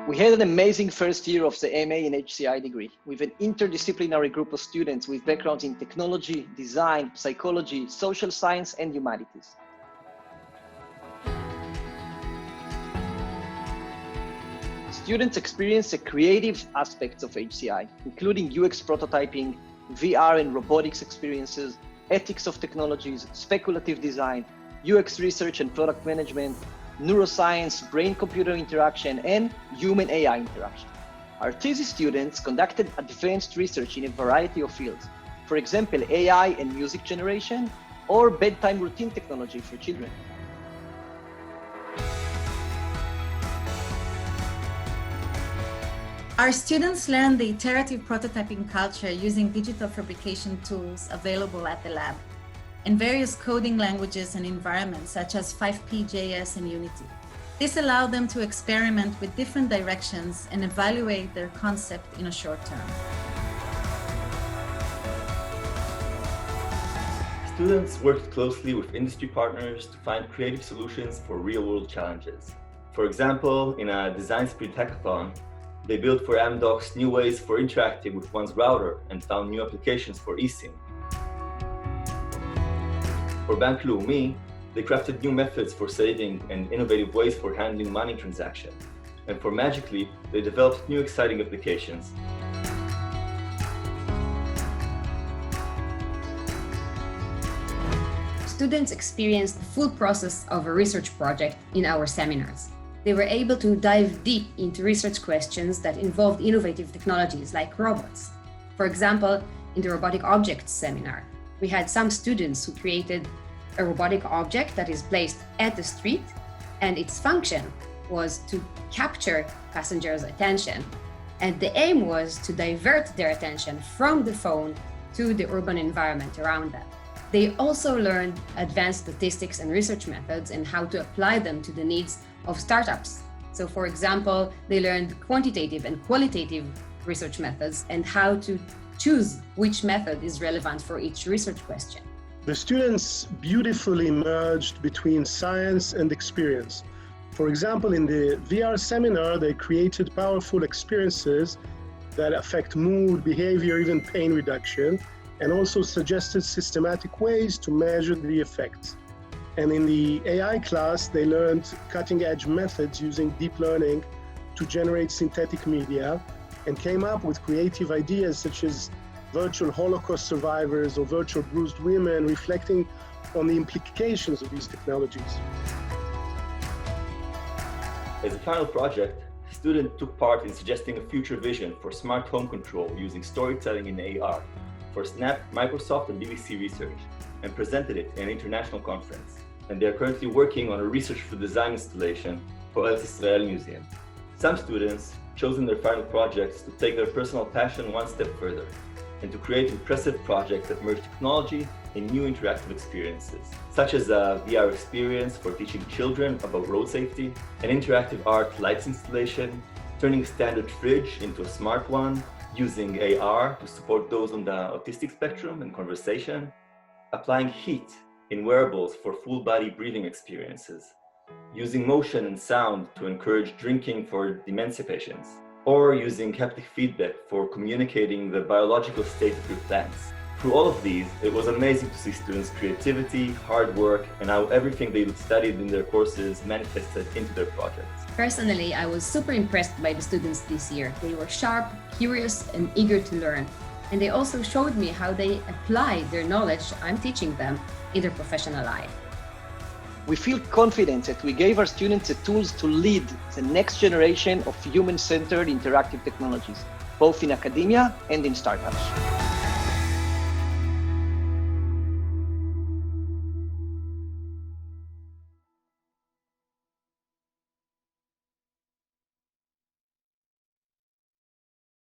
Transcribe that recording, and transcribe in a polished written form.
We had an amazing first year of the MA in HCI degree with an interdisciplinary group of students with backgrounds in technology, design, psychology, social science, and humanities. Students experience the creative aspects of HCI, including UX prototyping, VR and robotics experiences, ethics of technologies, speculative design, UX research and product management, neuroscience, brain-computer interaction, and human-AI interaction. Our thesis students conducted advanced research in a variety of fields. For example, AI and music generation, or bedtime routine technology for children. Our students learned the iterative prototyping culture using digital fabrication tools available at the lab in various coding languages and environments such as 5P.js and Unity. This allowed them to experiment with different directions and evaluate their concept in a short term. Students worked closely with industry partners to find creative solutions for real-world challenges. For example, in a design sprint hackathon, they built for Amdocs new ways for interacting with one's router and found new applications for eSIM. For Bank Leumi, they crafted new methods for saving and innovative ways for handling money transactions. And for Magically, they developed new exciting applications. Students experienced the full process of a research project in our seminars. They were able to dive deep into research questions that involved innovative technologies like robots. For example, in the robotic objects seminar, we had some students who created a robotic object that is placed at the street, and its function was to capture passengers' attention. And the aim was to divert their attention from the phone to the urban environment around them. They also learned advanced statistics and research methods and how to apply them to the needs of startups. So for example, they learned quantitative and qualitative research methods and how to choose which method is relevant for each research question. The students beautifully merged between science and experience. For example, in the VR seminar, they created powerful experiences that affect mood, behavior, even pain reduction, and also suggested systematic ways to measure the effects. And in the AI class, they learned cutting-edge methods using deep learning to generate synthetic media and came up with creative ideas such as virtual Holocaust survivors or virtual bruised women, reflecting on the implications of these technologies. As a final project, students took part in suggesting a future vision for smart home control using storytelling in AR for Snap, Microsoft, and BBC Research, and presented it in an international conference. And they are currently working on a research for design installation for Eretz Israel Museum. Some students chose in their final projects to take their personal passion one step further and to create impressive projects that merge technology and new interactive experiences, such as a VR experience for teaching children about road safety, an interactive art lights installation, turning a standard fridge into a smart one, using AR to support those on the autistic spectrum and conversation, applying heat in wearables for full-body breathing experiences, using motion and sound to encourage drinking for dementia patients, or using haptic feedback for communicating the biological state of your plants. Through all of these, it was amazing to see students' creativity, hard work, and how everything they studied in their courses manifested into their projects. Personally, I was super impressed by the students this year. They were sharp, curious, and eager to learn. And they also showed me how they apply their knowledge I'm teaching them in their professional life. We feel confident that we gave our students the tools to lead the next generation of human-centered interactive technologies, both in academia and in startups.